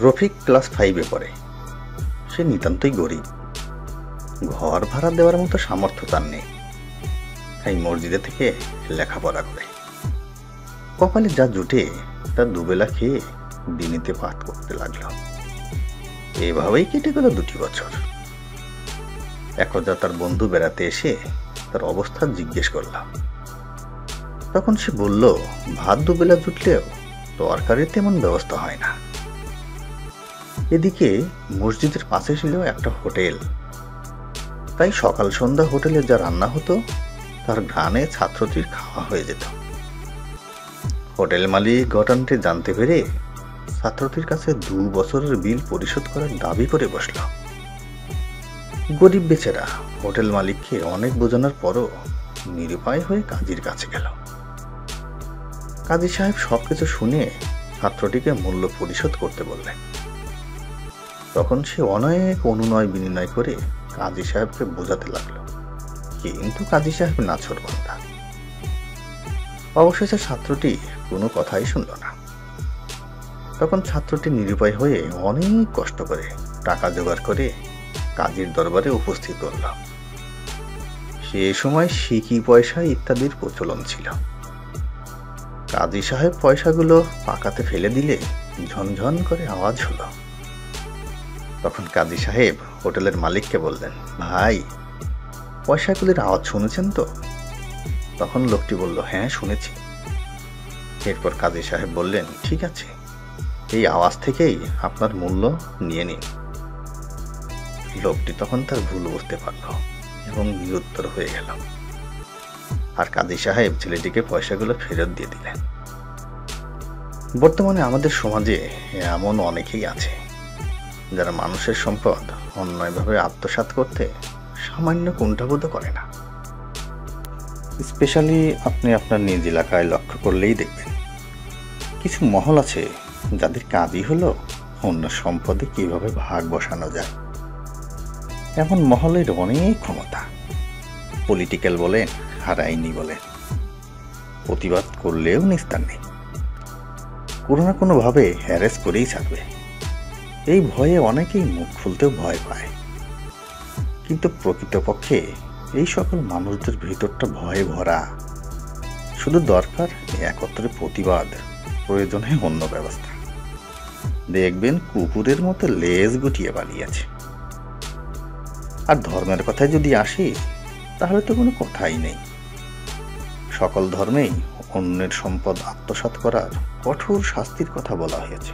Rafiq class 5-এ পড়ে। সে নিতান্তই গরিব। ঘর ভাড়া দেওয়ার মতো সামর্থ্য তার নেই। তাই মসজিদে থেকে লেখাপড়া করে। কপালে যা জুটে তা দুবেলা খেয়ে দিনেতে পাঠ করতে লাগলো। এভাবেই কেটে গেল 2 বছর। একদা তার বন্ধু বেড়াতে এসে তার অবস্থা জিজ্ঞেস করলাম। তখন সে বলল, ভাত দুবেলা জুটলেও তরকারির তেমন ব্যবস্থা হয় না। এদিকে মসজিদের পাশে ছিল একটা হোটেল। তাই সকাল সন্ধ্যা হোটেলে যা রান্না হতো তার ঘ্রাণে ছাত্রটির খাওয়া হয়ে যেত। হোটেল মালিক ঘটনাটি জানতে পেরে ছাত্রটির কাছে 2 বছরের বিল পরিশোধ করার দাবি করে বসল। গরিব বেচারা হোটেল মালিককে অনেক বোঝানোর পরও নিরুপায় হয়ে কাজীর কাছে গেল। কাজী সাহেব সবকিছু শুনে ছাত্রটিকে মূল্য পরিশোধ করতে বললেন। তখন সে অনেক অনুনয় বিনয় করে কাজী সাহেবকে বোঝাতে লাগলো, কিন্তু কাজী সাহেব নাছোড়বান্দা। অবশেষে ছাত্রটি কোনো কথাই শুনল না। তখন ছাত্রটি নিরুপায় হয়ে অনেক কষ্ট করে টাকা জোগাড় করে কাজীর দরবারে উপস্থিত করল। সে সময় সিকি পয়সা ইত্যাদির প্রচলন ছিল। কাজী সাহেব পয়সাগুলো পাকাতে ফেলে দিলে ঝনঝন করে আওয়াজ হলো। তখন কাজী সাহেব হোটেলের মালিককে বললেন, ভাই, পয়সাগুলির আওয়াজ শুনেছেন তো? তখন লোকটি বলল, হ্যাঁ শুনেছি। এরপর কাজী সাহেব বললেন, ঠিক আছে, এই আওয়াজ থেকেই আপনার মূল্য নিয়ে নিন। লোকটি তখন তার ভুল বুঝতে পারল এবং নিরুত্তর হয়ে গেল। আর কাজী সাহেব ছেলেটিকে পয়সাগুলো ফেরত দিয়ে দিলেন। বর্তমানে আমাদের সমাজে এমন অনেকেই আছে যারা মানুষের সম্পদ অন্যায়ভাবে আত্মসাৎ করতে সামান্য কুণ্ঠাবোধ করে না। স্পেশালি আপনি আপনার নিজ এলাকায় লক্ষ্য করলেই দেখবেন কিছু মহল আছে যাদের কাজই হলো অন্য সম্পদে কিভাবে ভাগ বসানো যায়। এমন মহলের অনেক ক্ষমতা, পলিটিক্যাল বলেন আর আইনি বলেন, প্রতিবাদ করলেও নিস্তার নেই। কোনো না কোনোভাবে হ্যারেস করেই ছাড়বে। এই ভয়ে অনেকেই মুখ খুলতেও ভয় পায়। কিন্তু প্রকৃতপক্ষে এই সকল মানুষদের ভিতরটা ভয়ে ভরা। শুধু দরকার একত্রে প্রতিবাদ, প্রয়োজনে অন্য ব্যবস্থা। দেখবেন কুকুরের মতো লেজ গুটিয়ে পালিয়েছে। আর ধর্মের কথায় যদি আসি, তাহলে তো কোনো কথাই নেই। সকল ধর্মেই অন্যের সম্পদ আত্মসাৎ করার কঠোর শাস্তির কথা বলা হয়েছে।